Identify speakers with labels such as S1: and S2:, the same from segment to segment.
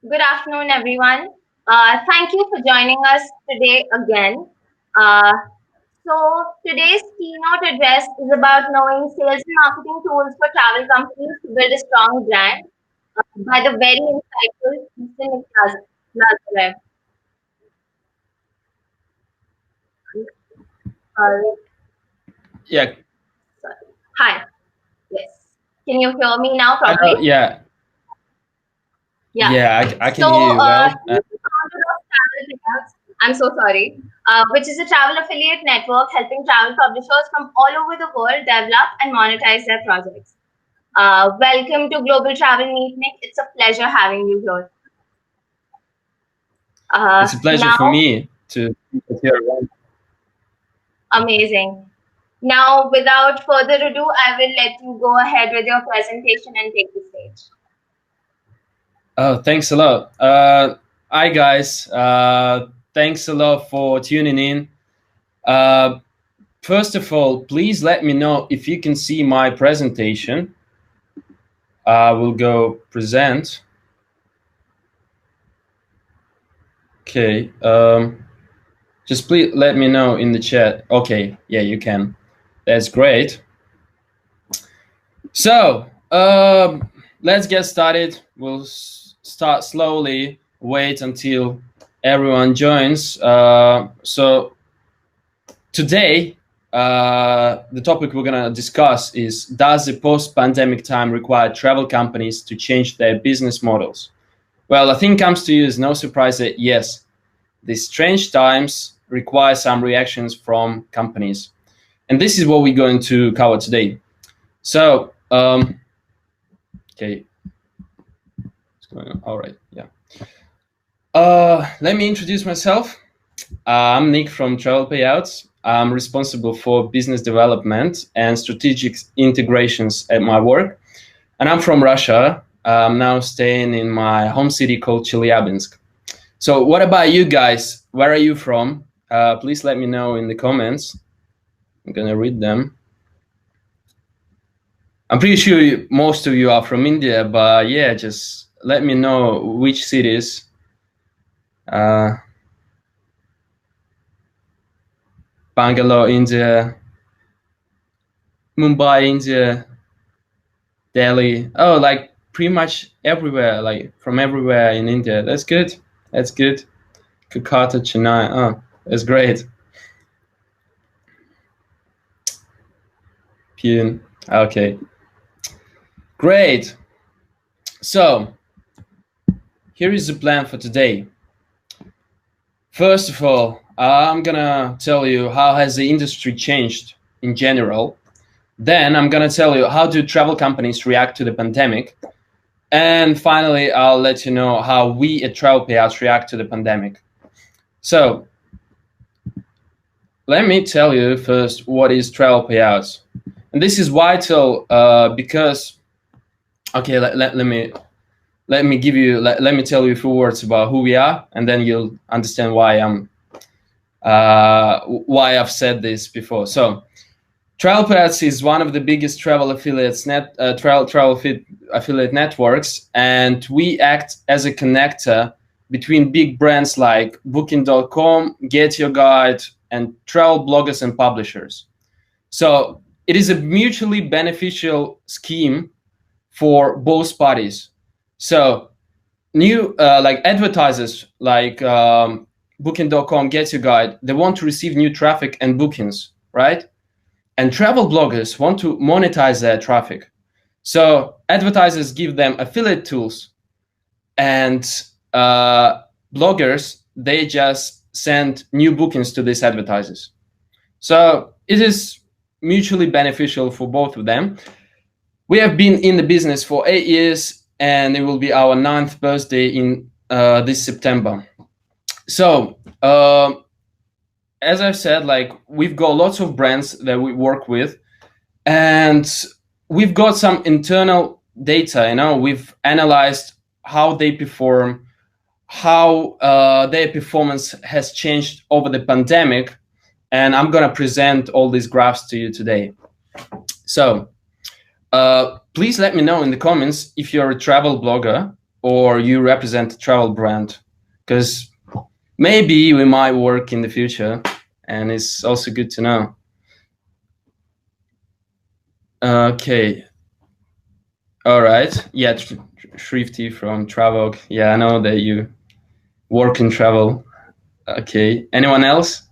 S1: Good afternoon, everyone. Thank you for joining us today again. Uh, today's keynote address is about knowing sales and marketing tools for travel companies to build a strong brand by the very insightful Mr. Lazarev. Uh,
S2: Yeah,
S1: Sorry. Hi. Yes. Can you hear me now
S2: hello.
S1: properly?
S2: Yeah,
S1: Yeah.
S2: yeah, I can
S1: So,
S2: hear you well.
S1: he's the founder of Travelpayouts. I'm so sorry. Which is a travel affiliate network helping travel publishers from all over the world develop and monetize their projects. Welcome to Global Travel Meet, Nick. It's a pleasure having you here.
S2: It's a pleasure for
S1: Now,
S2: me to be here.
S1: amazing. Now, without further ado, I will let you go ahead with your presentation and take the stage.
S2: Oh, thanks a lot. Hi guys. Thanks a lot for tuning in. Uh, First of all, please let me know if you can see my presentation. I will go present. Okay. Just please let me know in the chat. Okay. Yeah, you can. That's great. So, let's get started. We'll start slowly, wait until everyone joins. So, today, the topic we're going to discuss is, does the post-pandemic time require travel companies to change their business models? Well, I think comes to you as no surprise that yes, these strange times require some reactions from companies. And this is what we're going to cover today. So, okay, what's going on? All right, yeah. Let me introduce myself. I'm Nick from Travelpayouts. I'm responsible for business development and strategic integrations at my work. And I'm from Russia. I'm now staying in my home city called Chelyabinsk. So what about you guys? Where are you from? Please let me know in the comments. I'm going to read them. I'm pretty sure most of you are from India, but yeah, just let me know which cities. Bangalore, India, Mumbai, India, Delhi. Oh, like pretty much everywhere, like from everywhere in India. That's good. That's good. Kolkata, Chennai. Oh, that's great. Pune. Okay. Great. So, here is the plan for today. First of all, I'm gonna tell you how has the industry changed in general. Then I'm gonna tell you how do travel companies react to the pandemic. And finally, I'll let you know how we at Travelpayouts react to the pandemic. So, let me tell you first what is Travelpayouts. And this is vital because, okay, let me give you, let me tell you a few words about who we are, and then you'll understand why why I've said this before. So, Travelpayouts is one of the biggest travel affiliates affiliate networks, and we act as a connector between big brands like Booking.com, Get Your Guide, and travel bloggers and publishers. So it is a mutually beneficial scheme for both parties. So new like advertisers like Booking.com, Get Your Guide, they want to receive new traffic and bookings, right? And travel bloggers want to monetize their traffic. So advertisers give them affiliate tools, and bloggers, they just send new bookings to these advertisers. So it is mutually beneficial for both of them. We have been in the business for 8 years, and it will be our 9th birthday in this September. So as I've said, like we've got lots of brands that we work with, and we've got some internal data. We've analyzed how they perform, how their performance has changed over the pandemic, and I'm gonna present all these graphs to you today. So please let me know in the comments if you're a travel blogger or you represent a travel brand, because maybe we might work in the future, and it's also good to know. Okay. All right. Yeah, Shrishti from TraWork. Yeah, I know that you work in travel. Okay. Anyone else?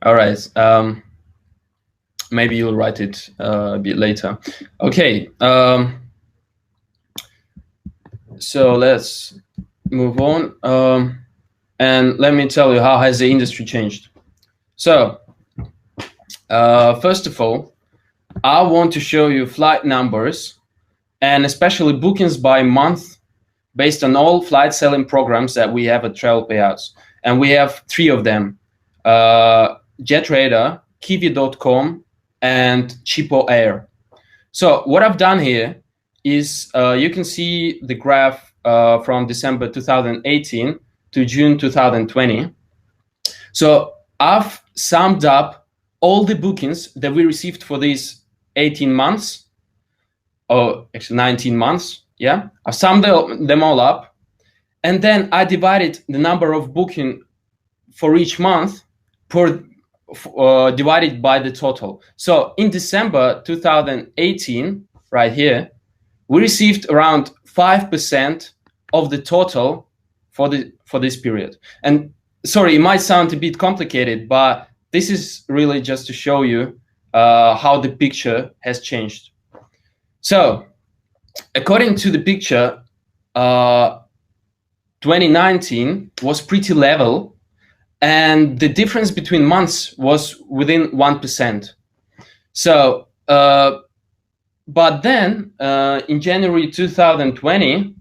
S2: All right. Maybe you'll write it a bit later. Okay. So let's move on. And let me tell you, how has the industry changed? So first of all, I want to show you flight numbers and especially bookings by month based on all flight selling programs that we have at Travelpayouts. And we have 3 of them: JetRadar, Kiwi.com, and Cheapo Air. So what I've done here is you can see the graph from December 2018 to June 2020. So I've summed up all the bookings that we received for these 18 months, or actually 19 months. Yeah, I've summed them all up, and then I divided the number of booking for each month divided by the total. So in December 2018, right here, we received around 5% of the total for this period. And sorry, it might sound a bit complicated, but this is really just to show you how the picture has changed. So according to the picture, 2019 was pretty level, and the difference between months was within 1%. So, but then in January 2020,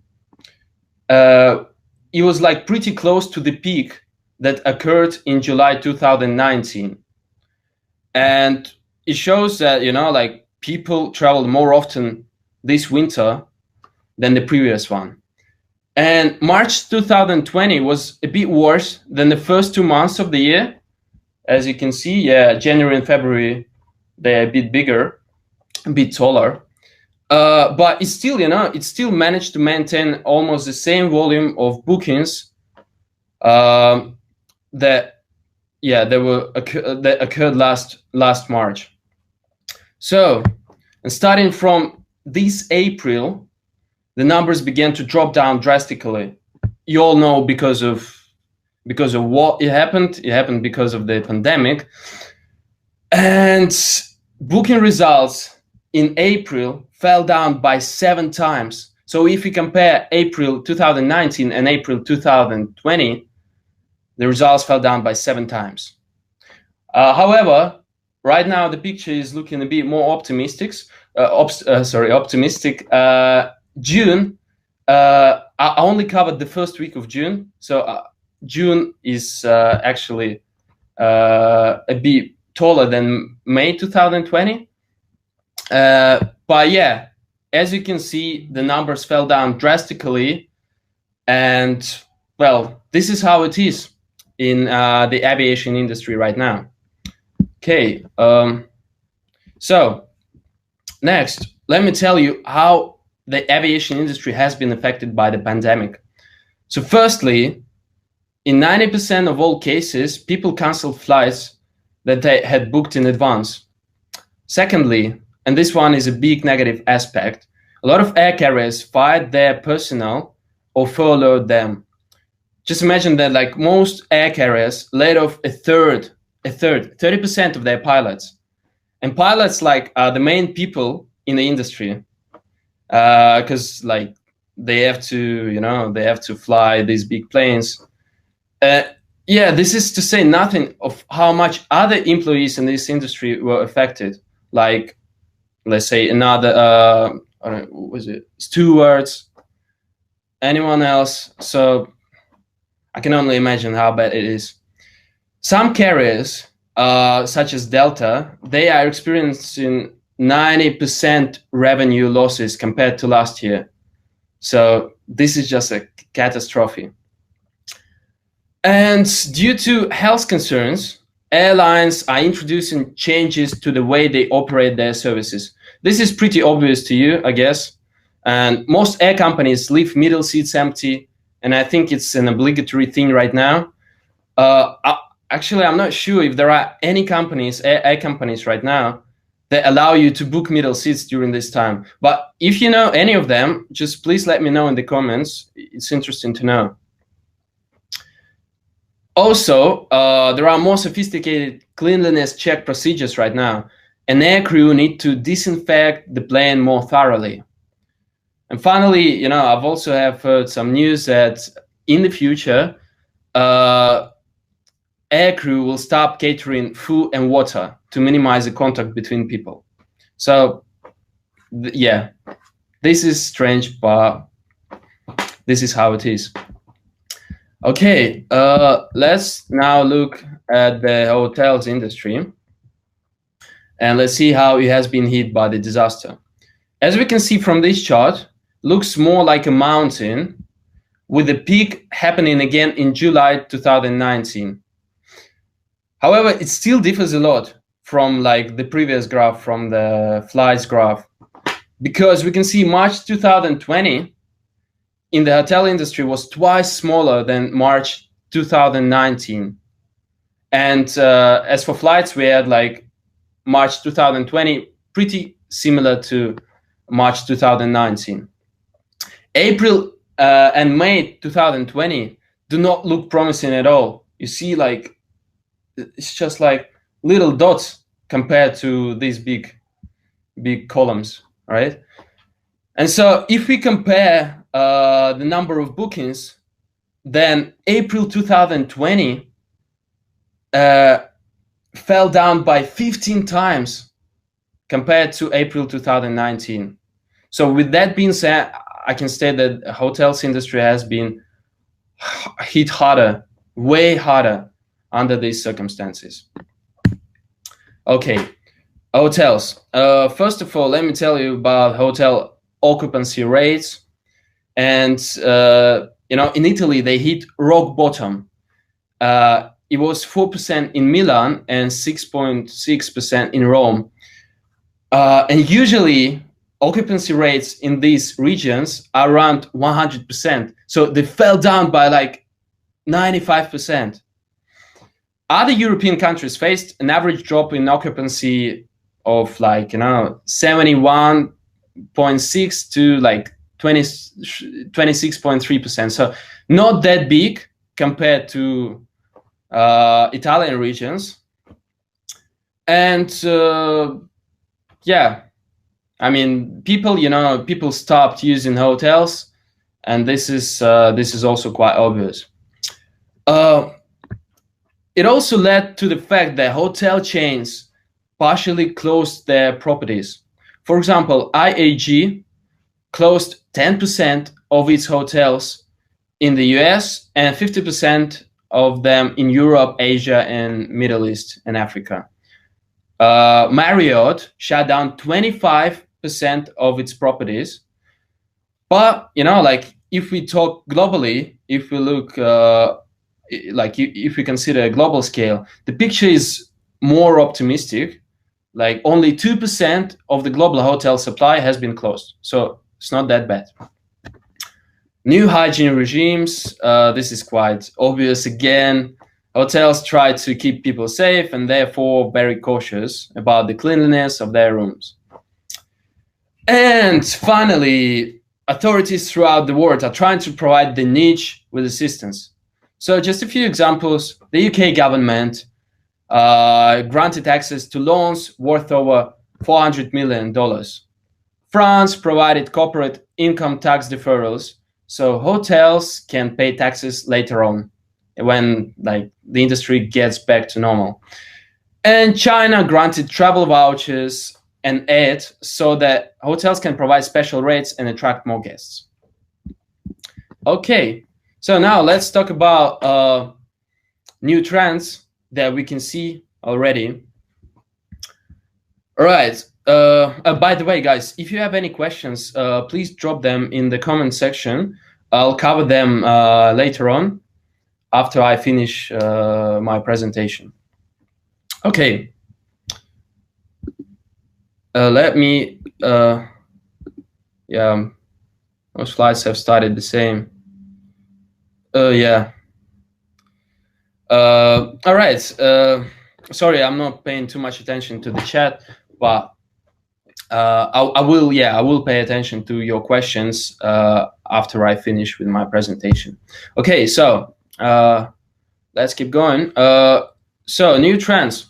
S2: it was like pretty close to the peak that occurred in July 2019. And it shows that, you know, like people traveled more often this winter than the previous one. And March 2020 was a bit worse than the first 2 months of the year. As you can see, yeah, January and February, they're a bit bigger, a bit taller. But it's still, you know, it still managed to maintain almost the same volume of bookings that occurred last March. So, and starting from this April, the numbers began to drop down drastically. You all know because of what it happened. It happened because of the pandemic. And booking results in April fell down by 7 times. So if you compare April 2019 and April 2020, the results fell down by 7 times. However, right now the picture is looking a bit more optimistic. June, I only covered the first week of June, so June is actually a bit taller than May 2020. But yeah, as you can see, the numbers fell down drastically, and well, this is how it is in the aviation industry right now. Okay, so next, let me tell you how the aviation industry has been affected by the pandemic. So firstly, in 90% of all cases, people canceled flights that they had booked in advance. Secondly, and this one is a big negative aspect, a lot of air carriers fired their personnel or furloughed them. Just imagine that, like, most air carriers laid off a third, 30% of their pilots. And pilots, like, are the main people in the industry, because like they have to fly these big planes. Yeah, this is to say nothing of how much other employees in this industry were affected, like, let's say, another stewards, anyone else. So I can only imagine how bad it is. Some carriers, such as Delta, they are experiencing 90% revenue losses compared to last year. So this is just a catastrophe. And due to health concerns, airlines are introducing changes to the way they operate their services. This is pretty obvious to you, I guess. And most air companies leave middle seats empty, and I think it's an obligatory thing right now. Actually, I'm not sure if there are any companies, air companies right now, that allow you to book middle seats during this time. But if you know any of them, just please let me know in the comments. It's interesting to know. Also, there are more sophisticated cleanliness check procedures right now. An air crew need to disinfect the plane more thoroughly. And finally, I've also heard some news that in the future, air crew will stop catering food and water to minimize the contact between people. So, yeah, this is strange, but this is how it is. Okay, let's now look at the hotels industry, and let's see how it has been hit by the disaster. As we can see from this chart, looks more like a mountain, with the peak happening again in July 2019. However, it still differs a lot from like the previous graph, from the flights graph, because we can see March 2020 in the hotel industry was twice smaller than March 2019. And as for flights, we had like March 2020 pretty similar to March 2019. April and May 2020 do not look promising at all. You see, like, it's just like little dots compared to these big columns, right? And so if we compare the number of bookings, then April 2020 fell down by 15 times compared to April 2019. So with that being said, I can state that the hotels industry has been hit harder, way harder under these circumstances. Okay, hotels. First of all, let me tell you about hotel occupancy rates. And, in Italy, they hit rock bottom. It was 4% in Milan and 6.6% in Rome. And usually, occupancy rates in these regions are around 100%. So they fell down by like 95%. Other European countries faced an average drop in occupancy of like, 71.6 to like 26.3%. So not that big compared to Italian regions. And yeah, I mean, people stopped using hotels, and this is also quite obvious. It also led to the fact that hotel chains partially closed their properties. For example, IAG closed 10% of its hotels in the US and 50% of them in Europe, Asia, and Middle East and Africa. Marriott shut down 25% of its properties. But, like if we talk globally, if we look, if we consider a global scale, the picture is more optimistic. Like only 2% of the global hotel supply has been closed. So it's not that bad. New hygiene regimes. This is quite obvious again. Hotels try to keep people safe and therefore very cautious about the cleanliness of their rooms. And finally, authorities throughout the world are trying to provide the niche with assistance. So just a few examples. The UK government granted access to loans worth over $400 million. France provided corporate income tax deferrals, so hotels can pay taxes later on when like the industry gets back to normal. And China granted travel vouchers and aid so that hotels can provide special rates and attract more guests. Okay, so now let's talk about new trends that we can see already. All right. By the way, guys, if you have any questions, please drop them in the comment section. I'll cover them later on after I finish my presentation. Okay. Let me. Yeah, most slides have started the same. Yeah. All right. Sorry, I'm not paying too much attention to the chat, but I will. Yeah, I will pay attention to your questions after I finish with my presentation. Okay, so let's keep going. So new trends.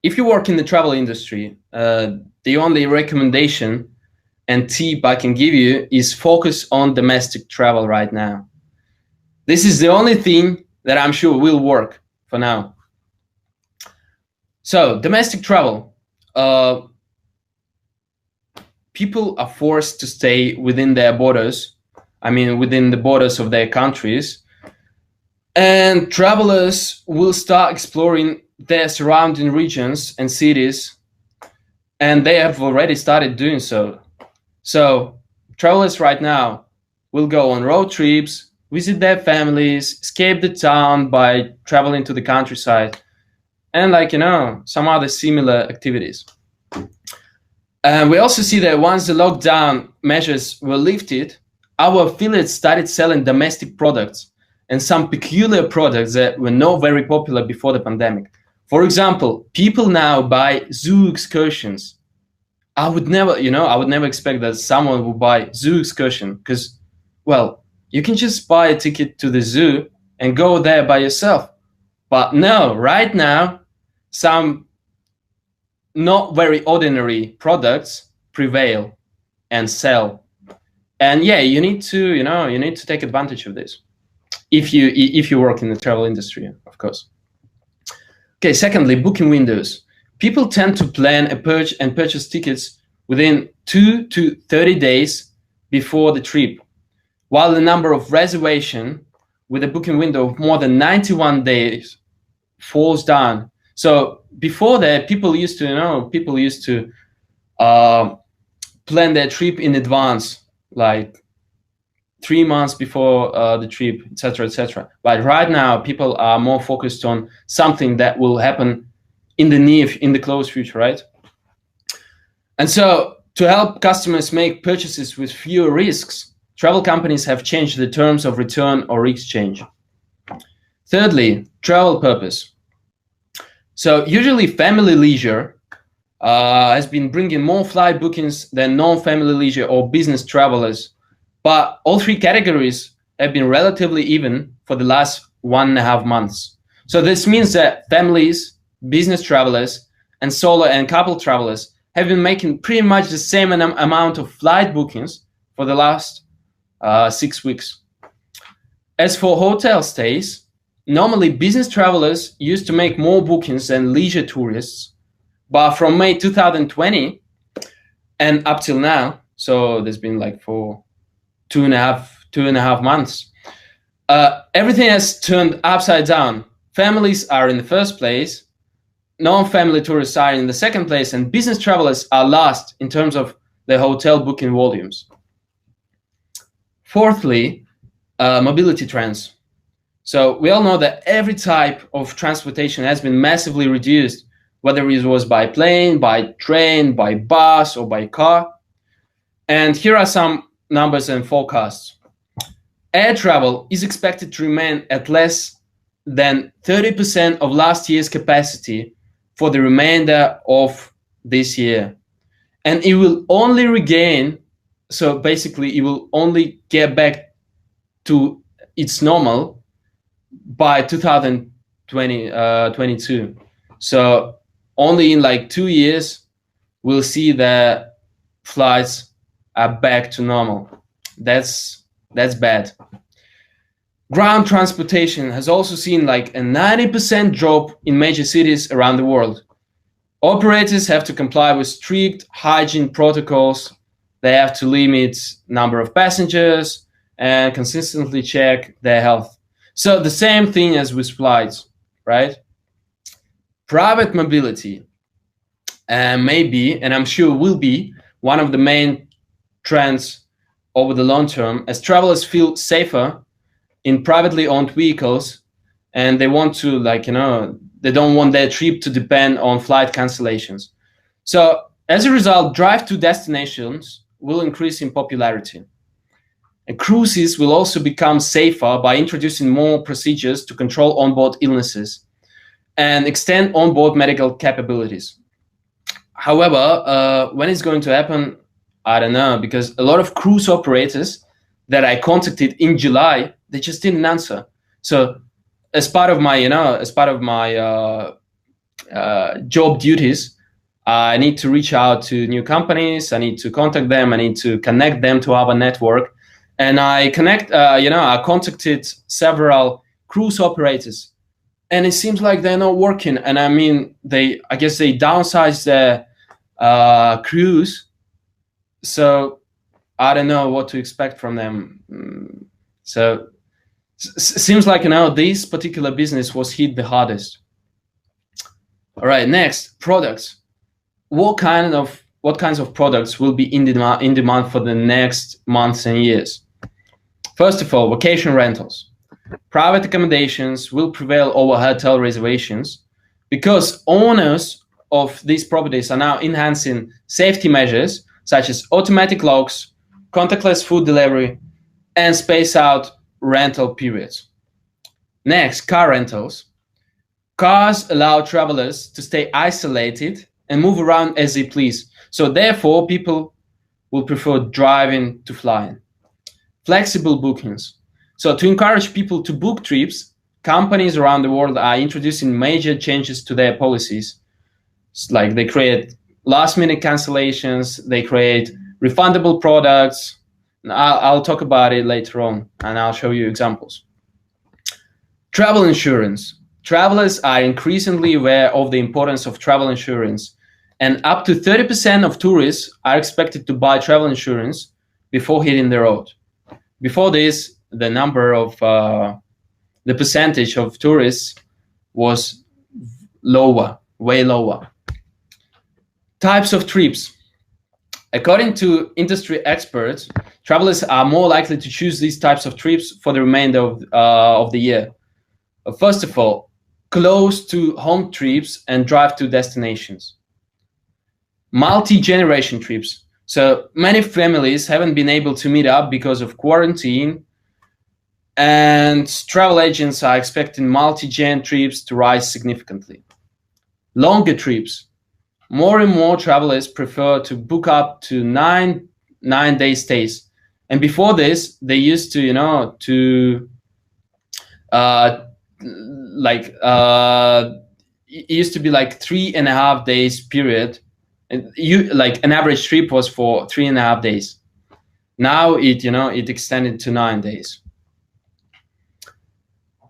S2: If you work in the travel industry, the only recommendation and tip I can give you is focus on domestic travel right now. This is the only thing that I'm sure will work for now. So domestic travel, people are forced to stay within their borders. I mean, within the borders of their countries, and travelers will start exploring their surrounding regions and cities, and they have already started doing so. So travelers right now will go on road trips, visit their families, escape the town by traveling to the countryside, and some other similar activities. And we also see that once the lockdown measures were lifted, our affiliates started selling domestic products and some peculiar products that were not very popular before the pandemic. For example, people now buy zoo excursions. I would never expect that someone would buy zoo excursion because, well, you can just buy a ticket to the zoo and go there by yourself. But no, right now, some not very ordinary products prevail and sell. And yeah, you need to take advantage of this if you work in the travel industry, of course. Okay, secondly, booking windows. People tend to plan and purchase tickets within 2 to 30 days before the trip, while the number of reservations with a booking window of more than 91 days falls down. So before that, people used to plan their trip in advance, like 3 months before the trip, etc., etc. But right now, people are more focused on something that will happen in the close future, right? And so, to help customers make purchases with fewer risks, travel companies have changed the terms of return or exchange. Thirdly, travel purpose. So usually family leisure has been bringing more flight bookings than non-family leisure or business travelers. But all three categories have been relatively even for the last 1.5 months. So this means that families, business travelers, and solo and couple travelers have been making pretty much the same amount of flight bookings for the last 6 weeks. As for hotel stays, normally business travelers used to make more bookings than leisure tourists, but from May 2020 and up till now, so there's been like for two and a half months, everything has turned upside down. Families are in the first place, non-family tourists are in the second place, and business travelers are last in terms of the hotel booking volumes. Fourthly, mobility trends. So we all know that every type of transportation has been massively reduced, whether it was by plane, by train, by bus, or by car. And here are some numbers and forecasts. Air travel is expected to remain at less than 30% of last year's capacity for the remainder of this year. And it will only regain, so basically it will only get back to its normal by 2022. So only in like 2 years, we'll see that flights are back to normal. That's bad. Ground transportation has also seen like a 90% drop in major cities around the world. Operators have to comply with strict hygiene protocols. They have to limit number of passengers and consistently check their health. So the same thing as with flights, right? Private mobility may be, and I'm sure will be, one of the main trends over the long term, as travelers feel safer in privately owned vehicles, and they want to they don't want their trip to depend on flight cancellations. So as a result, drive to destinations will increase in popularity. And cruises will also become safer by introducing more procedures to control onboard illnesses and extend onboard medical capabilities. However, when it's going to happen, I don't know, because a lot of cruise operators that I contacted in July, they just didn't answer. So as part of my, job duties, I need to reach out to new companies. I need to contact them. I need to connect them to our network. And I contacted several cruise operators, and it seems like they're not working. And I mean, I guess they downsized their crews. So I don't know what to expect from them. So seems like this particular business was hit the hardest. All right, next, products. What kinds of products will be in demand for the next months and years? First of all, vacation rentals. Private accommodations will prevail over hotel reservations because owners of these properties are now enhancing safety measures such as automatic locks, contactless food delivery, and spaced out rental periods. Next, car rentals. Cars allow travelers to stay isolated and move around as they please. So therefore, people will prefer driving to flying. Flexible bookings. So to encourage people to book trips, companies around the world are introducing major changes to their policies. It's like they create last-minute cancellations, they create refundable products. I'll talk about it later on, and I'll show you examples. Travel insurance. Travelers are increasingly aware of the importance of travel insurance, and up to 30% of tourists are expected to buy travel insurance before hitting the road. Before this, the percentage of tourists was lower, way lower. Types of trips. According to industry experts, travelers are more likely to choose these types of trips for the remainder of the year. First of all, close to home trips and drive to destinations. Multi-generation trips. So many families haven't been able to meet up because of quarantine, and travel agents are expecting multi-gen trips to rise significantly. Longer trips. More and more travelers prefer to book up to nine-day stays. And before this, they used to, it used to be like 3.5 days period. And an average trip was for 3.5 days. Now it extended to 9 days.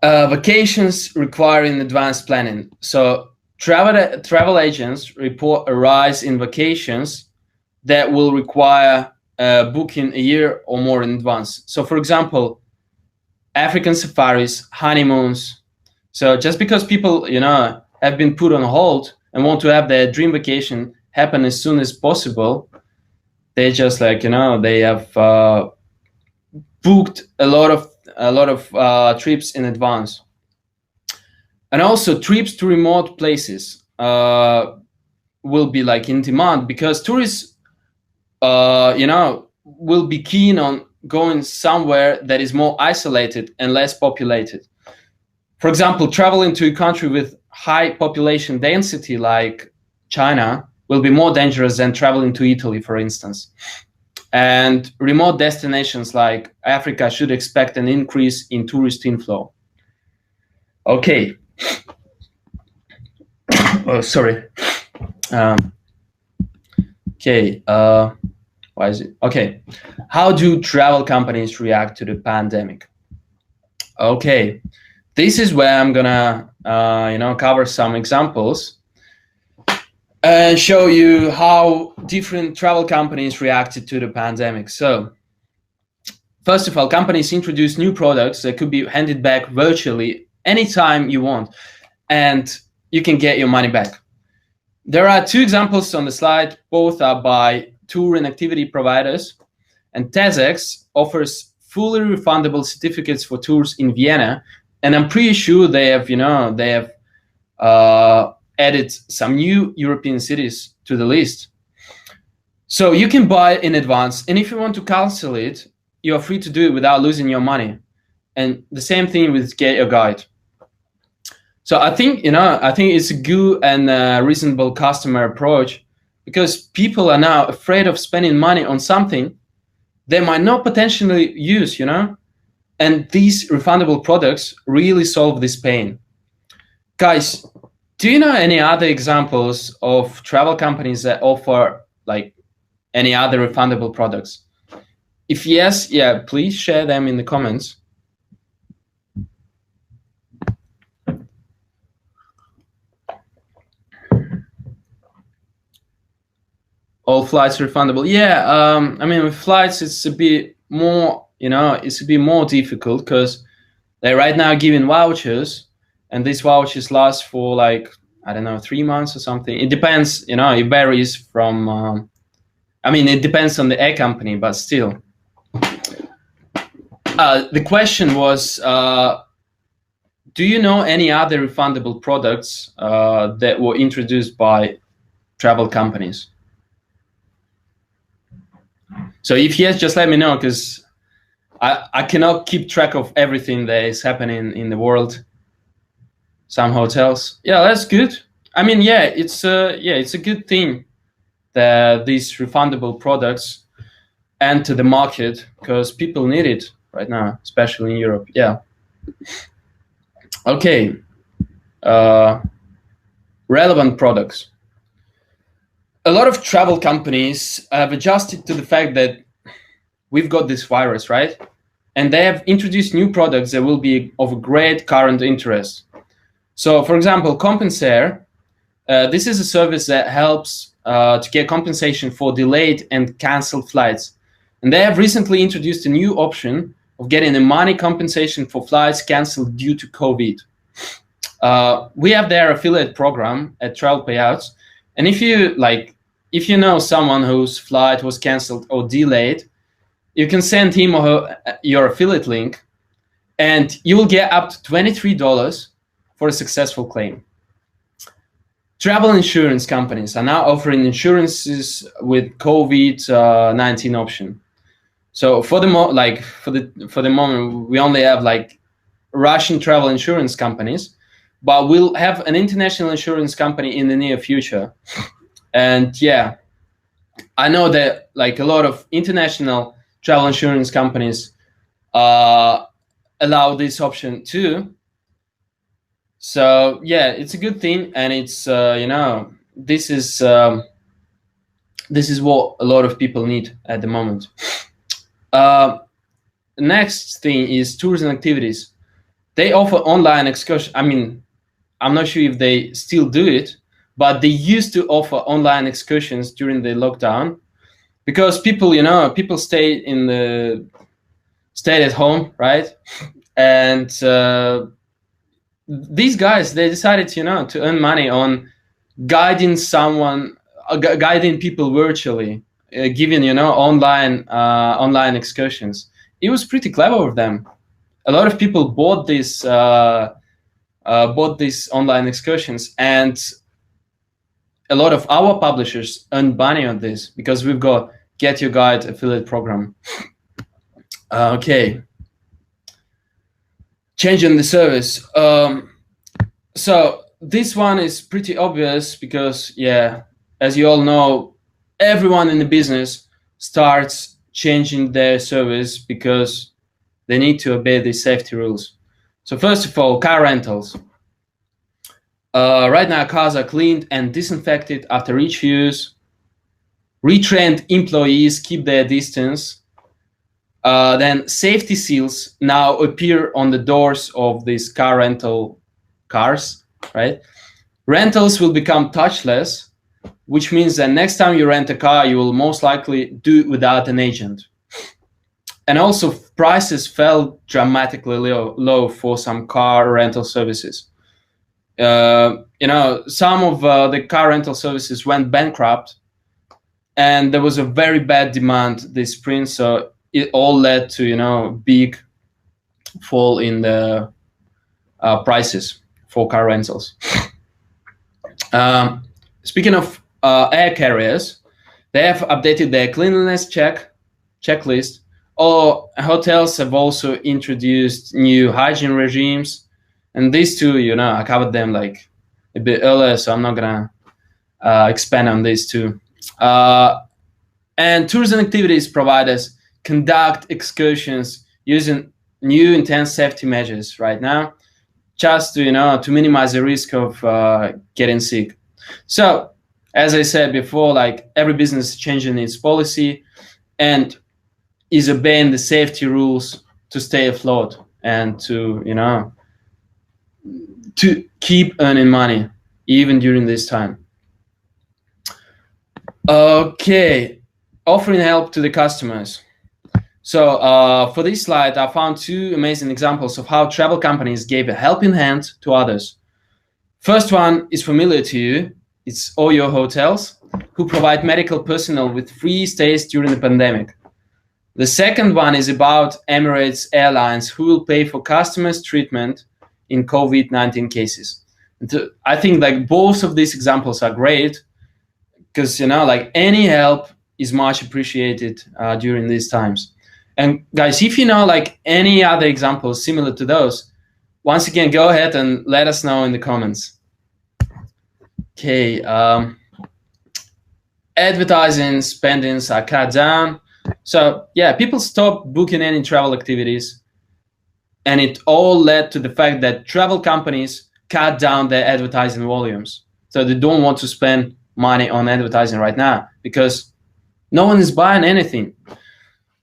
S2: Vacations requiring advanced planning. So travel agents report a rise in vacations that will require booking a year or more in advance. So for example, African safaris, honeymoons. So just because people, have been put on hold and want to have their dream vacation happen as soon as possible, they just they have booked a lot of trips in advance. And also trips to remote places will be in demand because tourists, will be keen on going somewhere that is more isolated and less populated. For example, traveling to a country with high population density like China will be more dangerous than traveling to Italy, for instance. And remote destinations like Africa should expect an increase in tourist inflow. Okay. Oh, sorry. Okay. Why is it? Okay. How do travel companies react to the pandemic? Okay. This is where I'm gonna, cover some examples and show you how different travel companies reacted to the pandemic. So, first of all, companies introduce new products that could be handed back virtually anytime you want, and you can get your money back. There are two examples on the slide. Both are by tour and activity providers, and TESX offers fully refundable certificates for tours in Vienna, and I'm pretty sure they have added some new European cities to the list. So you can buy in advance, and if you want to cancel it, you're free to do it without losing your money. And the same thing with Get Your Guide. So I think it's a good and reasonable customer approach, because people are now afraid of spending money on something they might not potentially use, and these refundable products really solve this pain. Guys, do you know any other examples of travel companies that offer like any other refundable products? If yes, yeah, please share them in the comments. All flights refundable. Yeah, I mean, with flights, it's a bit more, it's a bit more difficult, because they're right now giving vouchers, and these vouchers last for like, I don't know, 3 months or something. It depends, it varies from, it depends on the air company, but still. The question was, do you know any other refundable products that were introduced by travel companies? So if yes, just let me know, because I cannot keep track of everything that is happening in the world. Some hotels, yeah, that's good. I mean, yeah, it's a good thing that these refundable products enter the market, because people need it right now, especially in Europe. Yeah. Okay. Relevant products. A lot of travel companies have adjusted to the fact that we've got this virus, right? And they have introduced new products that will be of great current interest. So, for example, Compensair, this is a service that helps to get compensation for delayed and canceled flights. And they have recently introduced a new option of getting a money compensation for flights canceled due to COVID. We have their affiliate program at Travelpayouts. And if you know someone whose flight was canceled or delayed, you can send him or her your affiliate link, and you will get up to $23 for a successful claim. Travel insurance companies are now offering insurances with COVID-19 option. So for the moment, we only have like Russian travel insurance companies, but we'll have an international insurance company in the near future. And yeah, I know that like a lot of international travel insurance companies allow this option too. So yeah, it's a good thing, and it's this is what a lot of people need at the moment. Next thing is tours and activities. They offer online excursion. I mean, I'm not sure if they still do it, but they used to offer online excursions during the lockdown, because people stayed at home, right? And these guys, they decided to earn money on guiding people virtually, giving online excursions. It was pretty clever of them. A lot of people bought these online excursions, and a lot of our publishers earn money on this, because we've got Get Your Guide affiliate program. Okay. Changing the service. So this one is pretty obvious, because yeah, as you all know, everyone in the business starts changing their service because they need to obey the safety rules. So first of all, car rentals. Right now, cars are cleaned and disinfected after each use. Retrained employees keep their distance. Then safety seals now appear on the doors of these car rental cars, right? Rentals will become touchless, which means that next time you rent a car, you will most likely do it without an agent. And also, prices fell dramatically low for some car rental services. Some of the car rental services went bankrupt, and there was a very bad demand this spring, so it all led to big fall in the prices for car rentals. Um, Speaking of air carriers, they have updated their cleanliness checklist. Or hotels have also introduced new hygiene regimes, and these two, I covered them like a bit earlier, so I'm not gonna expand on these two. And tourism activities providers conduct excursions using new intense safety measures right now, just to minimize the risk of getting sick. So, as I said before, like every business is changing its policy and is obeying the safety rules to stay afloat and to keep earning money even during this time. Okay, offering help to the customers. So for this slide, I found two amazing examples of how travel companies gave a helping hand to others. First one is familiar to you. It's Avia Hotels, who provide medical personnel with free stays during the pandemic. The second one is about Emirates Airlines, who will pay for customers' treatment in COVID-19 cases. I think like both of these examples are great because like any help is much appreciated during these times. And guys, if you know like any other examples similar to those, once again, go ahead and let us know in the comments. Okay, advertising spendings are cut down. So yeah, people stopped booking any travel activities, and it all led to the fact that travel companies cut down their advertising volumes. So they don't want to spend money on advertising right now because no one is buying anything.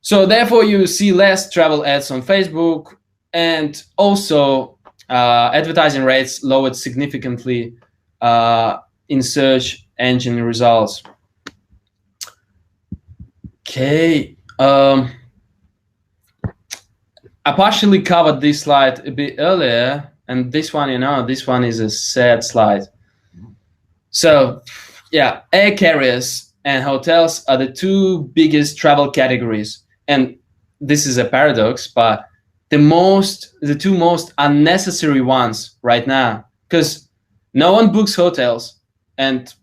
S2: So therefore, you see less travel ads on Facebook, and also advertising rates lowered significantly in search engine results. Okay. I partially covered this slide a bit earlier, and this one, this one is a sad slide. So, yeah, air carriers and hotels are the two biggest travel categories. And this is a paradox, but the two most unnecessary ones right now, because no one books hotels, and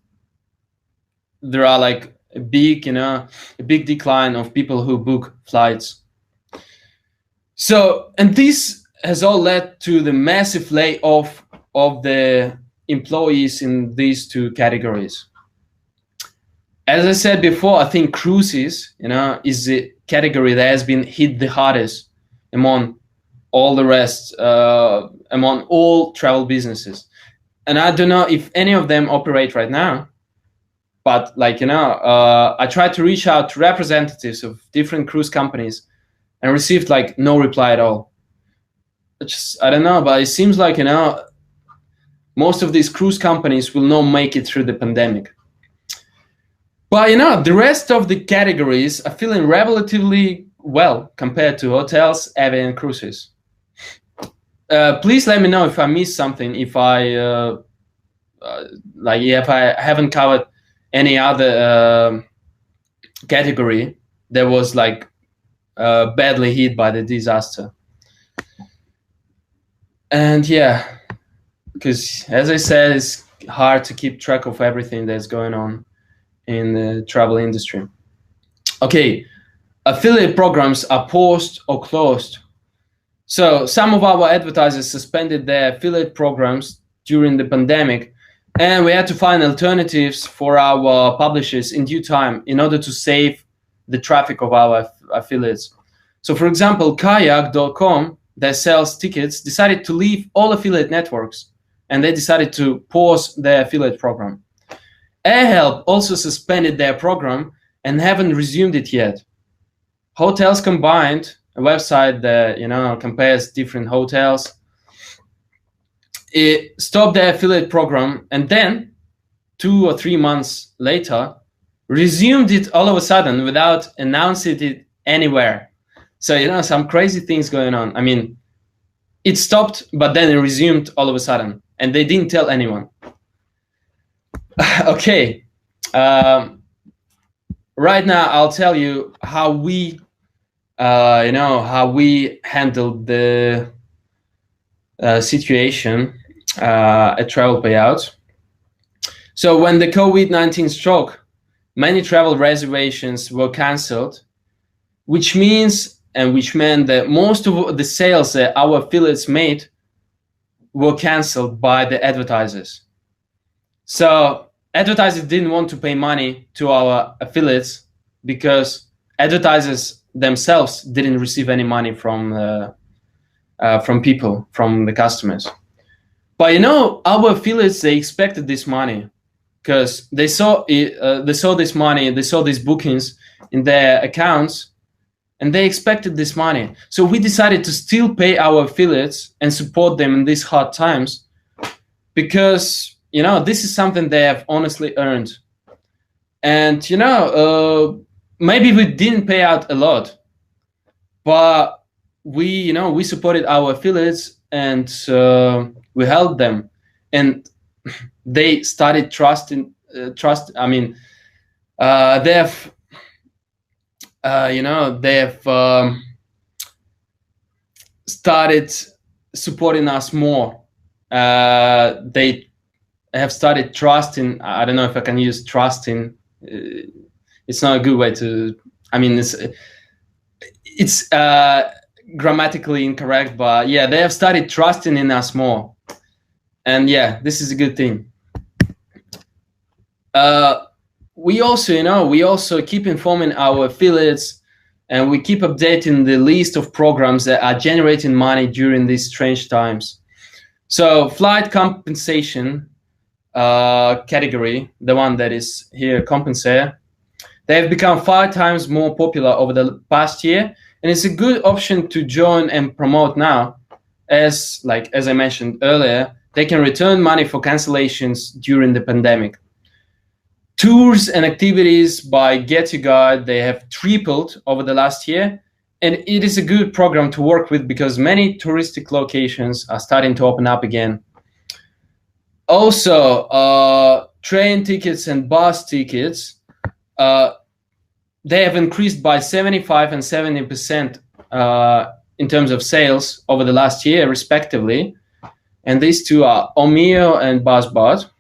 S2: there are like a big decline of people who book flights. So, and this has all led to the massive layoff of the employees in these two categories. As I said before, I think cruises, is the category that has been hit the hardest among all the rest, among all travel businesses. And I don't know if any of them operate right now, but I tried to reach out to representatives of different cruise companies and received like no reply at all. I don't know, but it seems like, most of these cruise companies will not make it through the pandemic. But the rest of the categories are feeling relatively well compared to hotels, Avia, and cruises. Please let me know if I missed something, if I haven't covered any other category that was badly hit by the disaster. And yeah, because as I said, it's hard to keep track of everything that's going on in the travel industry. Okay, affiliate programs are paused or closed. So some of our advertisers suspended their affiliate programs during the pandemic, and we had to find alternatives for our publishers in due time in order to save the traffic of our affiliates. So for example, kayak.com, that sells tickets, decided to leave all affiliate networks, and they decided to pause their affiliate program. AirHelp also suspended their program and haven't resumed it yet. Hotels Combined, a website that compares different hotels, it stopped their affiliate program, and then 2 or 3 months later resumed it all of a sudden without announcing it anywhere. So some crazy things going on. I mean, it stopped, but then it resumed all of a sudden, and they didn't tell anyone. Okay, right now I'll tell you how we handled the situation at Travelpayouts. So when the COVID-19 struck, many travel reservations were cancelled, which meant that most of the sales that our affiliates made were cancelled by the advertisers. So advertisers didn't want to pay money to our affiliates because advertisers themselves didn't receive any money from people, from the customers. But our affiliates, they expected this money because they saw this money, they saw these bookings in their accounts, and they expected this money. So we decided to still pay our affiliates and support them in these hard times because, this is something they have honestly earned. And, maybe we didn't pay out a lot, but we supported our affiliates and we helped them. And they started trusting, they have started supporting us more. They have started trusting. I don't know if I can use trusting. It's not a good way to. It's grammatically incorrect, but yeah, they have started trusting in us more, and yeah, this is a good thing. We also keep informing our affiliates, and we keep updating the list of programs that are generating money during these strange times. So flight compensation category, the one that is here, Compensator, they have become 5 times more popular over the past year, and it's a good option to join and promote now, as I mentioned earlier, they can return money for cancellations during the pandemic. Tours and activities by Get Your Guide, they have tripled over the last year, and it is a good program to work with because many touristic locations are starting to open up again. Also, train tickets and bus tickets, they have increased by 75 and 70% in terms of sales over the last year, respectively. And these two are Omio and BuzzBuzz.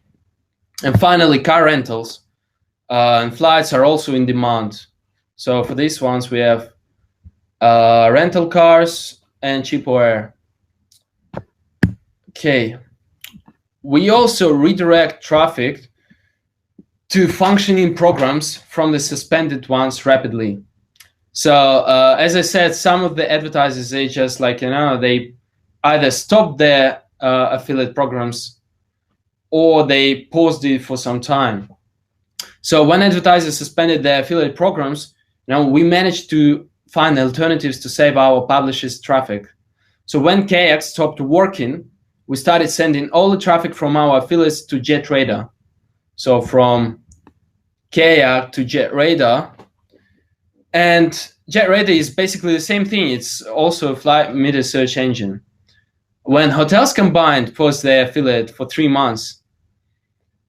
S2: And finally, car rentals and flights are also in demand. So for these ones, we have rental cars and Cheapo Air. Okay. We also redirect traffic to functioning programs from the suspended ones rapidly. So as I said, some of the advertisers, they just they either stopped their affiliate programs or they paused it for some time. So when advertisers suspended their affiliate programs, we managed to find alternatives to save our publishers' traffic. So when Kayak stopped working, we started sending all the traffic from our affiliates to JetRadar. So from Kayak to JetRadar, and JetRadar is basically the same thing. It's also a flight meter search engine. When Hotels Combined paused their affiliate for 3 months,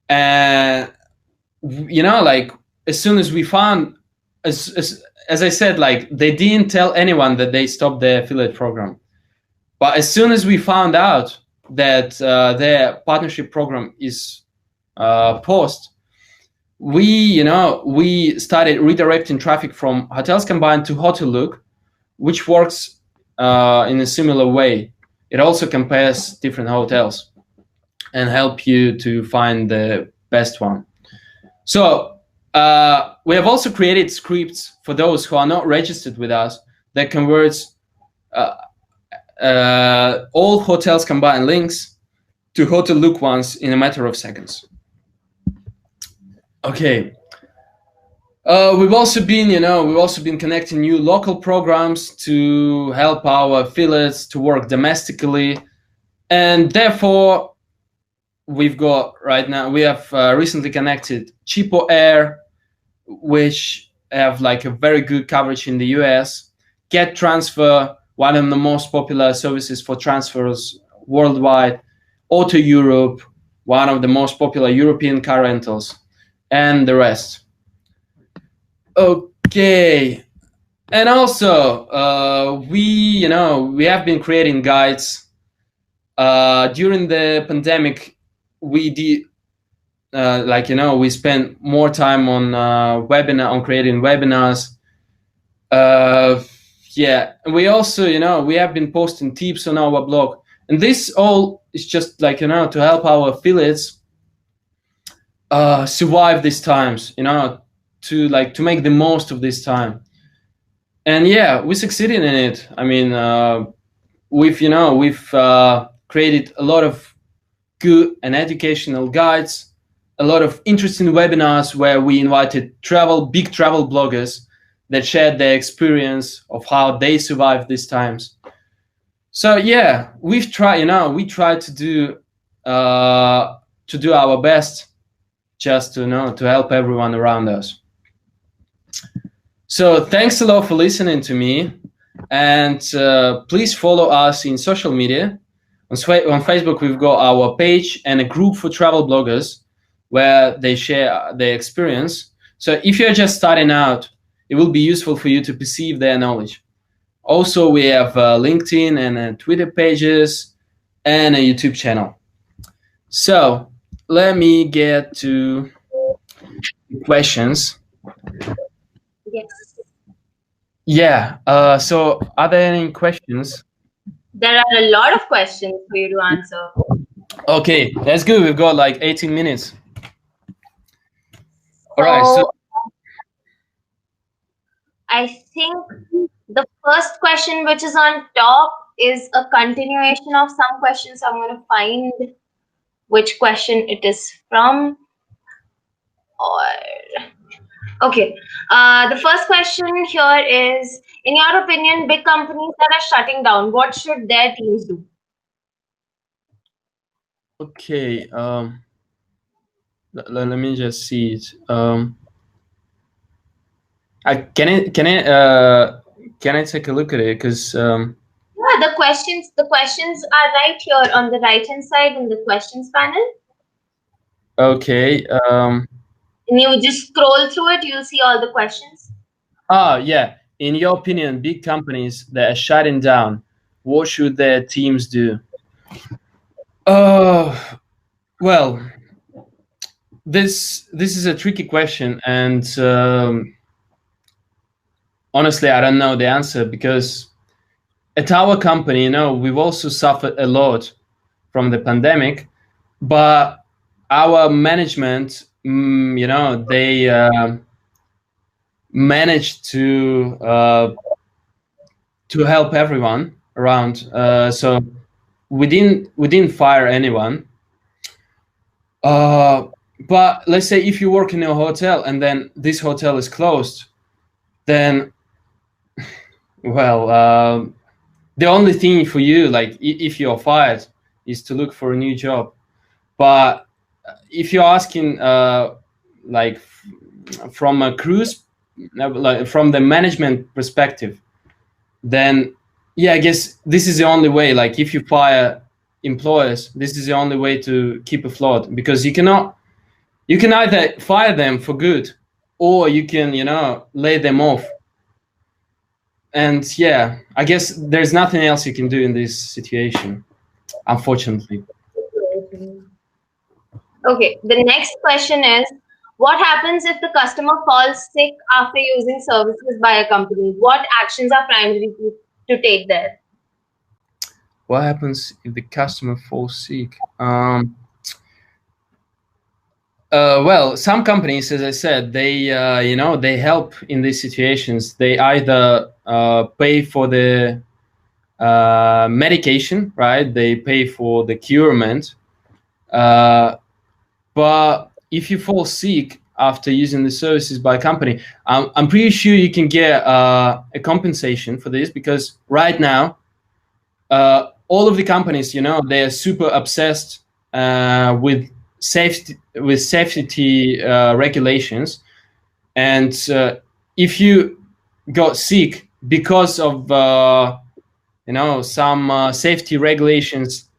S2: as soon as we found, as I said, they didn't tell anyone that they stopped their affiliate program. But as soon as we found out that their partnership program is paused, we started redirecting traffic from Hotels Combined to Hotellook, which works in a similar way. It also compares different hotels and help you to find the best one. So we have also created scripts for those who are not registered with us that converts all Hotels Combined links to Hotellook ones in a matter of seconds. Okay. We've also been connecting new local programs to help our affiliates to work domestically, and therefore we have recently connected Cheapo Air, which have a very good coverage in the US, Get Transfer, one of the most popular services for transfers worldwide, Auto Europe, one of the most popular European car rentals, and the rest. Okay, and also we have been creating guides during the pandemic. We like we spend more time on on creating webinars. Yeah, and we also we have been posting tips on our blog, and this all is just like to help our affiliates survive these times, to make the most of this time. And yeah, we succeeded in it. I mean, we've created a lot of good and educational guides, a lot of interesting webinars where we invited big travel bloggers that shared their experience of how they survived these times. So yeah, we try to do our best just to help everyone around us. So thanks a lot for listening to me, and please follow us in social media. On Facebook, we've got our page and a group for travel bloggers where they share their experience. So if you're just starting out, it will be useful for you to perceive their knowledge. Also, we have LinkedIn and Twitter pages and a YouTube channel. So let me get to the questions.
S1: Yes.
S2: Yeah. So are there any questions?
S1: There are a lot of questions for you to answer.
S2: Okay, that's good. We've got like 18 minutes. All right. So
S1: I think the first question, which is on top, is a continuation of some questions. So I'm going to find which question it is from. Okay. The first question here is, in your opinion, big companies that are shutting down, what should their teams do?
S2: okay. Let me just see it. Can I take a look at it? Because
S1: Yeah, the questions are right here on the right hand side in the questions panel.
S2: okay.
S1: And you just scroll through it, you'll see all the questions.
S2: Yeah. In your opinion, big companies that are shutting down, what should their teams do? Well, this is a tricky question, and honestly, I don't know the answer, because at our company, we've also suffered a lot from the pandemic, but our management, they managed to help everyone around. So we didn't fire anyone. But let's say if you work in a hotel and then this hotel is closed, then well, the only thing for you, like if you're fired, is to look for a new job. But if you're asking, like from a cruise, like from the management perspective, then yeah, I guess this is the only way. Like if you fire employers, this is the only way to keep afloat, because you can either fire them for good, or you can lay them off. And yeah, I guess there's nothing else you can do in this situation, unfortunately.
S1: Okay, the next question is, what happens if the customer falls sick after using services by a company? What actions are primary to take there?
S2: What happens if the customer falls sick? Well, some companies, as I said, they they help in these situations. They either pay for the medication, right? They pay for the curement. But if you fall sick after using the services by a company, I'm pretty sure you can get a compensation for this, because right now, all of the companies, they are super obsessed with safety regulations, and if you got sick because of some safety regulations,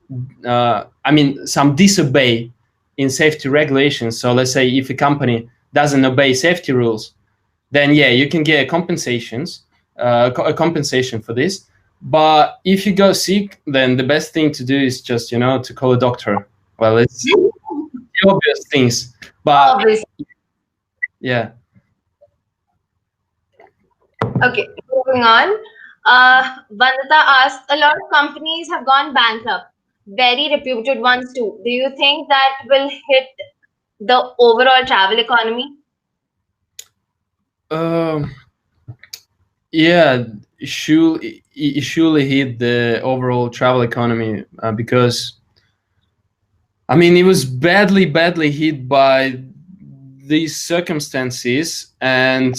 S2: some disobey in safety regulations. So let's say if a company doesn't obey safety rules, then yeah, you can get a compensation for this. But if you go sick, then the best thing to do is just to call a doctor. Well, it's the obvious things. But
S1: Obviously.
S2: yeah.
S1: Okay, moving on. Vandita asked, a lot of companies have gone bankrupt, very reputed ones too. Do you think that will hit the overall travel economy?
S2: Um, yeah, it surely hit the overall travel economy because I mean it was badly hit by these circumstances, and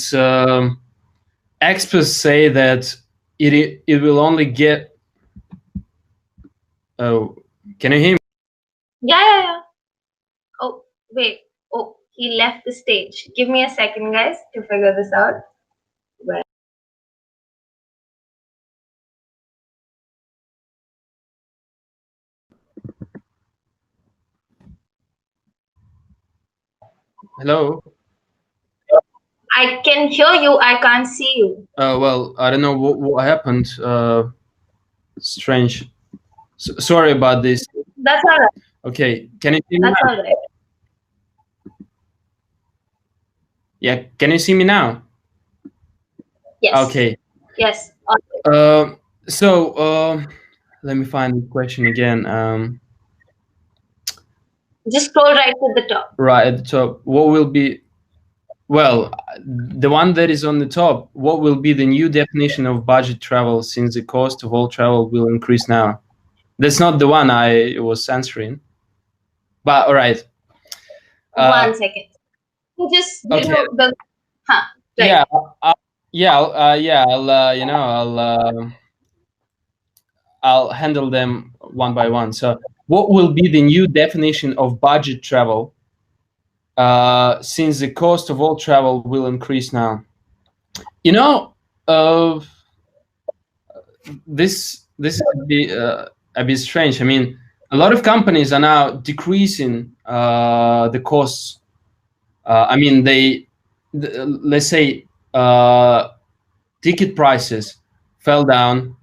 S2: experts say that it will only get. Oh, can you hear me?
S1: Yeah, yeah, yeah. Oh, wait. Oh, he left the stage. Give me a second, guys, to figure this out. Where?
S2: Hello.
S1: I can hear you. I can't see you.
S2: Well, I don't know what happened. Strange. Sorry about this.
S1: That's all right.
S2: Okay, can you see me
S1: That's
S2: now?
S1: all right.
S2: Yeah, can you see me now?
S1: Yes.
S2: Okay.
S1: Yes. All right.
S2: Um, so let me find the question again.
S1: Just scroll right to the top.
S2: Right at the top, what will be, well, the one that is on the top, what will be the new definition of budget travel since the cost of all travel will increase now? That's not the one I was answering. But all right.
S1: One second. You just give
S2: Okay.
S1: you the huh. Right.
S2: Yeah. Yeah. I'll I'll handle them one by one. So, what will be the new definition of budget travel since the cost of all travel will increase now? You know, uh, this is a bit strange. I mean, a lot of companies are now decreasing the costs. I mean, let's say ticket prices fell down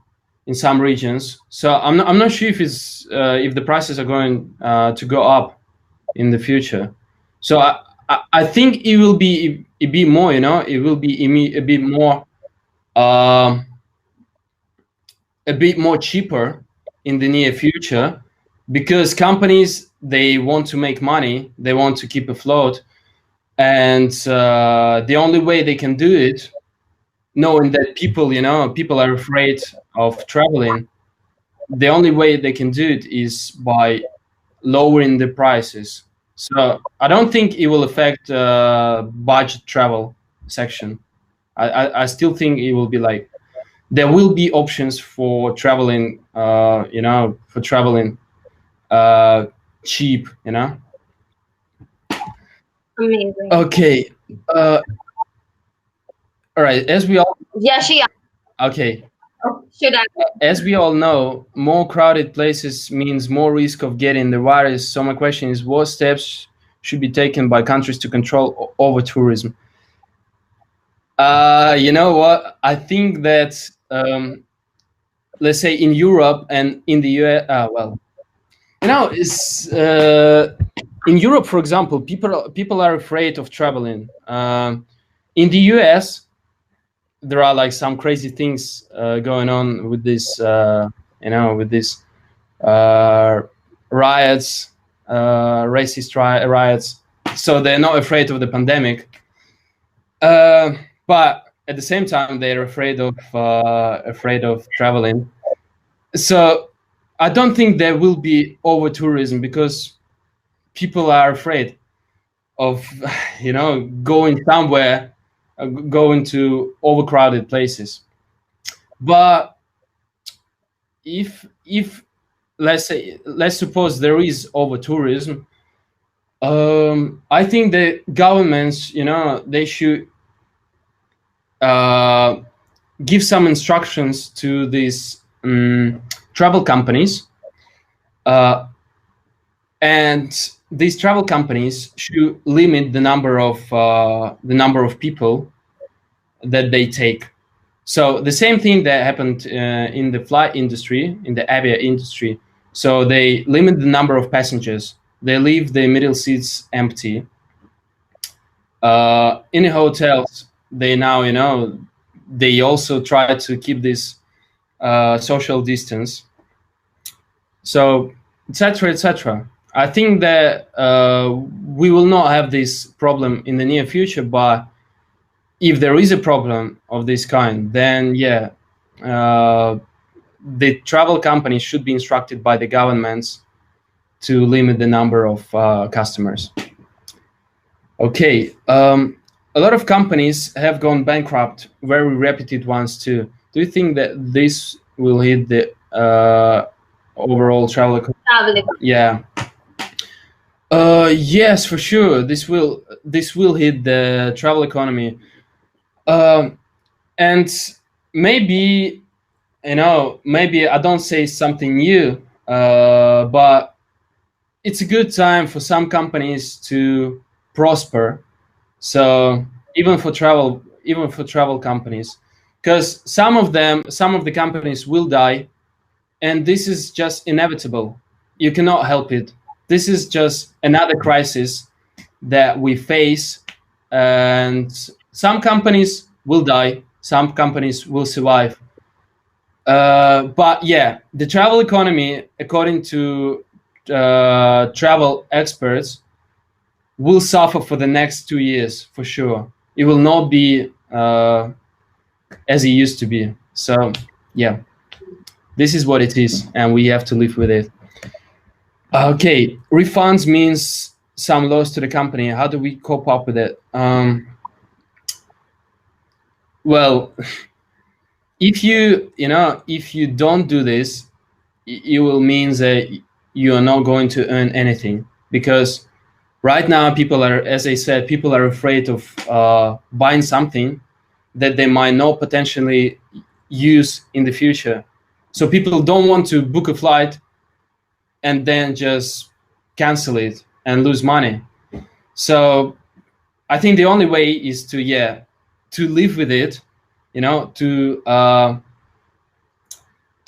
S2: in some regions. So I'm not sure if the prices are going to go up in the future. So I think it be more. It will be a bit more. Um, a bit more cheaper in the near future because companies, they want to make money, they want to keep afloat, and the only way they can do it, knowing that people are afraid of traveling, the only way they can do it is by lowering the prices. So I don't think it will affect budget travel section. I still think it will be like there will be options for traveling, for traveling uh, cheap,
S1: Amazing.
S2: Okay. All right.
S1: Yeah, she
S2: Okay.
S1: should I?
S2: As we all know, more crowded places means more risk of getting the virus. So my question is, what steps should be taken by countries to control over tourism? You know what? I think that let's say in Europe and in the US, well, it's in Europe, for example, people are afraid of traveling. In the US, there are like some crazy things going on with this, with these uh, riots, racist riots. So they're not afraid of the pandemic, but at the same time, they're afraid of traveling. So I don't think there will be over tourism because people are afraid of going somewhere, going to overcrowded places. But if let's suppose there is over tourism, I think the governments, they should uh, give some instructions to these travel companies, uh, and these travel companies should limit the number of people that they take. So the same thing that happened in the flight industry, in the Avia industry. So they limit the number of passengers. They leave the middle seats empty, In the hotels, they now, they also try to keep this social distance. So, etc., etc. I think that we will not have this problem in the near future, but if there is a problem of this kind, then yeah, the travel companies should be instructed by the governments to limit the number of customers. Okay, a lot of companies have gone bankrupt, very reputed ones too. Do you think that this will hit the overall travel economy?
S1: Travel.
S2: Yeah. Yes, for sure. This will hit the travel economy, and maybe maybe I don't say something new, but it's a good time for some companies to prosper. So even for travel companies, because some of the companies will die, and this is just inevitable. You cannot help it. This is just another crisis that we face, and some companies will die, some companies will survive. But yeah, the travel economy, according to travel experts, will suffer for the next 2 years for sure. It will not be as it used to be. So yeah, this is what it is, and we have to live with it. Okay, refunds means some loss to the company. How do we cope up with it? Well, if you don't do this, it will mean that you are not going to earn anything, because right now people are, as I said, people are afraid of buying something that they might not potentially use in the future. So people don't want to book a flight and then just cancel it and lose money. So I think the only way is to live with it, to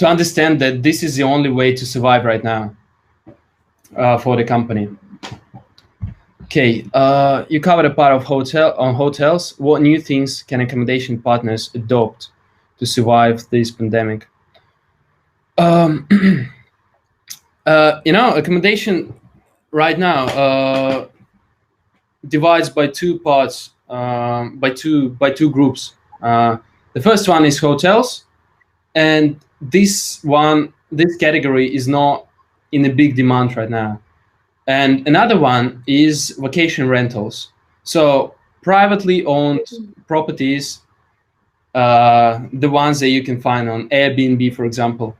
S2: understand that this is the only way to survive right now for the company. Okay, you covered a part of hotels. What new things can accommodation partners adopt to survive this pandemic? Accommodation right now divides by two parts, by two groups. The first one is hotels, and this category is not in a big demand right now. And another one is vacation rentals. So privately owned properties, the ones that you can find on Airbnb, for example.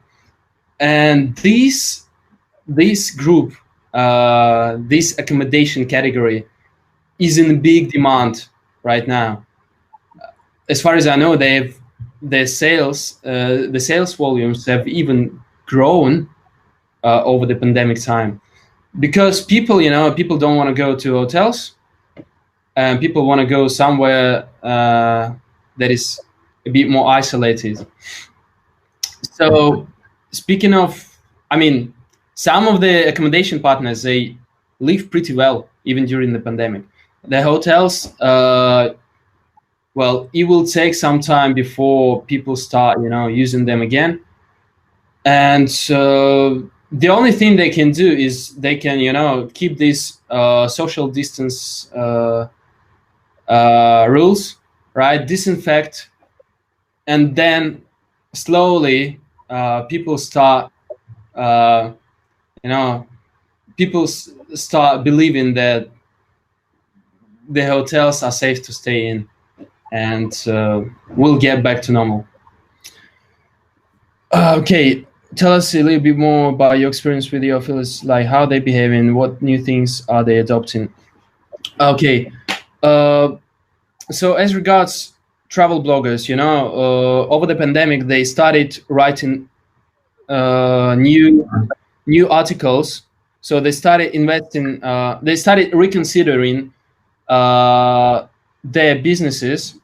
S2: And this group, this accommodation category, is in big demand right now. As far as I know, the sales volumes have even grown over the pandemic time, because people don't want to go to hotels, and people want to go somewhere that is a bit more isolated. So speaking of, some of the accommodation partners, they live pretty well even during the pandemic. The hotels, well, it will take some time before people start using them again. And so the only thing they can do is they can keep these social distance rules, right? Disinfect, and then slowly people start start believing that the hotels are safe to stay in, and we'll get back to normal. Okay, tell us a little bit more about your experience with your affiliates, like how they behaving, what new things are they adopting. Okay, so as regards travel bloggers, over the pandemic they started writing new articles. So they started investing. They started reconsidering their businesses.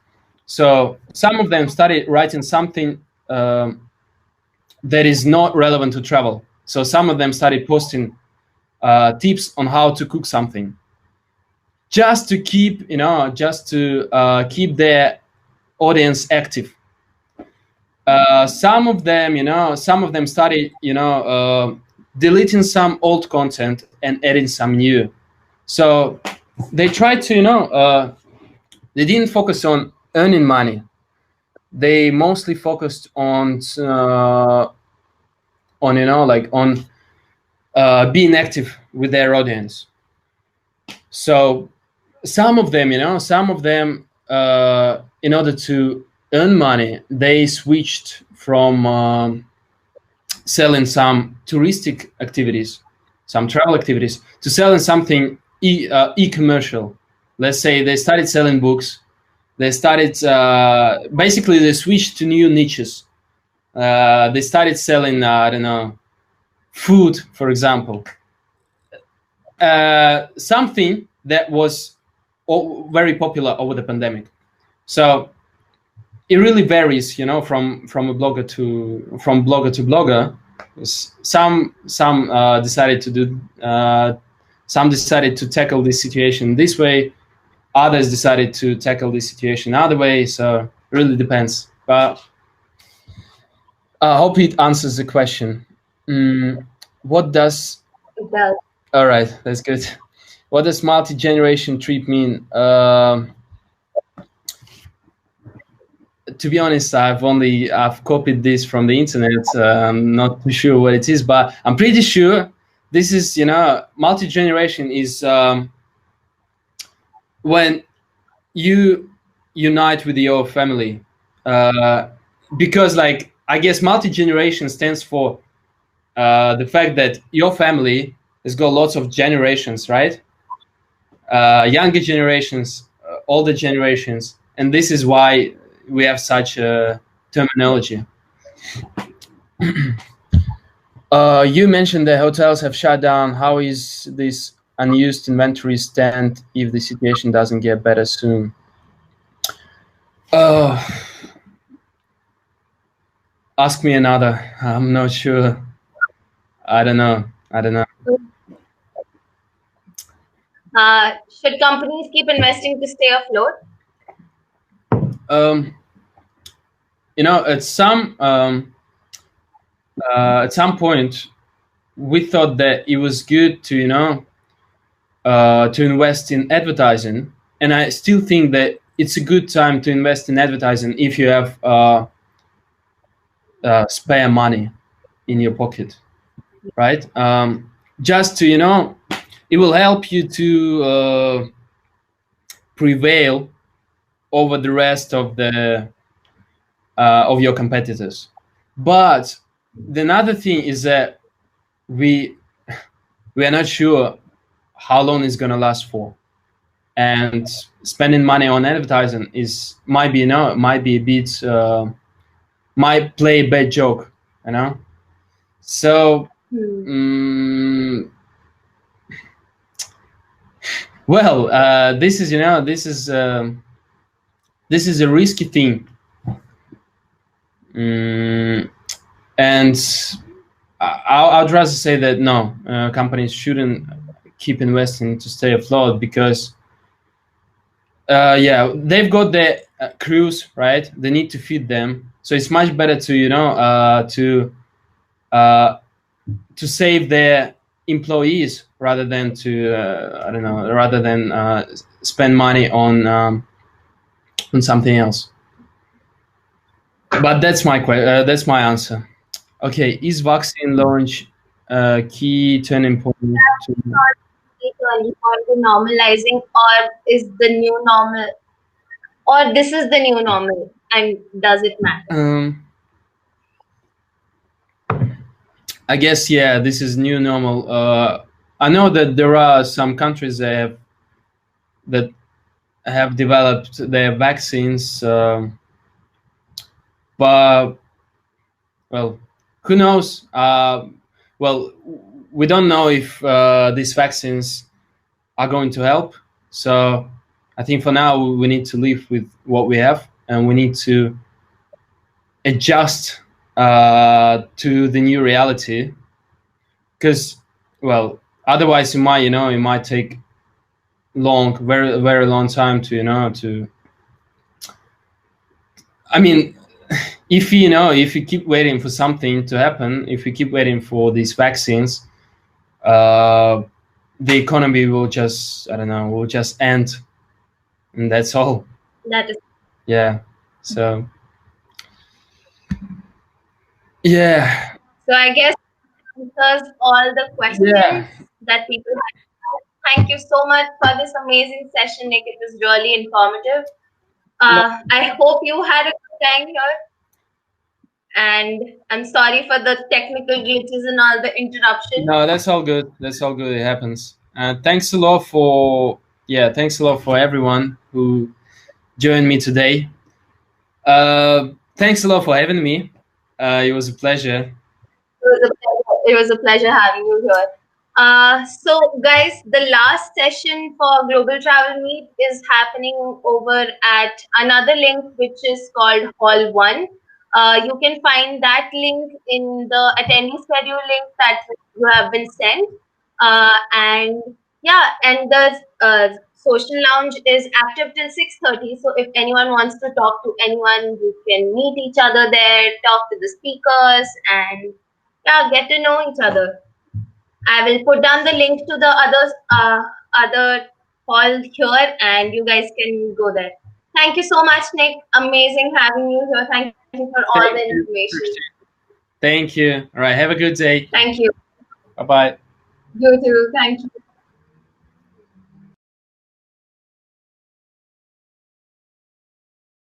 S2: So some of them started writing something that is not relevant to travel. So some of them started posting tips on how to cook something. just to keep keep their audience active. Some of them started deleting some old content and adding some new. So they tried to they didn't focus on earning money. They mostly focused on being active with their audience. So some of them, in order to earn money, they switched from selling some touristic activities, some travel activities, to selling something e-commercial. Let's say they started selling books. They started basically they switched to new niches. They started selling I don't know, food, for example, something that was very popular over the pandemic. So it really varies, from a blogger to blogger. Some decided to do some decided to tackle this situation this way. Others decided to tackle this situation other way. So it really depends. But I hope it answers the question. What does?
S1: It does.
S2: All right, that's good. What does multi-generation trip mean? To be honest, I've copied this from the internet. I'm not too sure what it is, but I'm pretty sure this is, multi-generation is when you unite with your family. Because, like, I guess multi-generation stands for the fact that your family has got lots of generations, right? Younger generations, older generations, and this is why we have such a terminology. You mentioned that hotels have shut down. How is this unused inventory stand if the situation doesn't get better soon? Ask me another. I'm not sure. I don't know.
S1: Should companies keep investing to stay afloat?
S2: At some point, we thought that it was good to to invest in advertising, and I still think that it's a good time to invest in advertising if you have spare money in your pocket, right? Just to it will help you to prevail over the rest of your competitors. But the another thing is that we are not sure how long it's gonna last for, and spending money on advertising might be a bit might play a bad joke, So, well, this is a risky thing, and I'd rather say that no, companies shouldn't keep investing to stay afloat, because they've got their crews, right? They need to feed them, so it's much better to to save their employees rather than to spend money on something else. But that's my answer. Okay, is vaccine launch a key turning point?
S1: Turning point to normalizing, or is the new normal, or this is the new normal, and does it matter?
S2: I guess this is new normal. I know that there are some countries that have developed their vaccines, but well, who knows? Well, we don't know if these vaccines are going to help. So I think for now we need to live with what we have, and we need to adjust to the new reality. Because, well, otherwise it might take very long time to to. I mean, if if you keep waiting for something to happen, if you keep waiting for these vaccines, uh, the economy will just, I don't know, will just end, and that's all.
S1: That is.
S2: Yeah. So yeah,
S1: So I guess answers all the
S2: yeah.
S1: questions that people had. Thank you so much for this amazing session, Nick. It was really informative.
S2: No,
S1: I hope you had a good time here. And I'm sorry for the technical glitches and all the interruption.
S2: no, that's all good. That's all good. It happens. Thanks a lot for thanks a lot for everyone who joined me today. Thanks a lot for having me. It was a pleasure.
S1: It was a pleasure having you here. So, guys, the last session for Global Travel Meet is happening over at another link, which is called Hall 1. You can find that link in the attendee schedule link that you have been sent. And yeah, and the social lounge is active till 6:30. So if anyone wants to talk to anyone, you can meet each other there, talk to the speakers, and yeah, get to know each other. I will put down the link to the other hall here, and you guys can go there. Thank you so much, Nick. Amazing having you here. Thank you for all the
S2: Thank you.
S1: information.
S2: Thank you. All right. Have a good day.
S1: Thank you.
S2: Bye bye.
S1: You too. Thank you.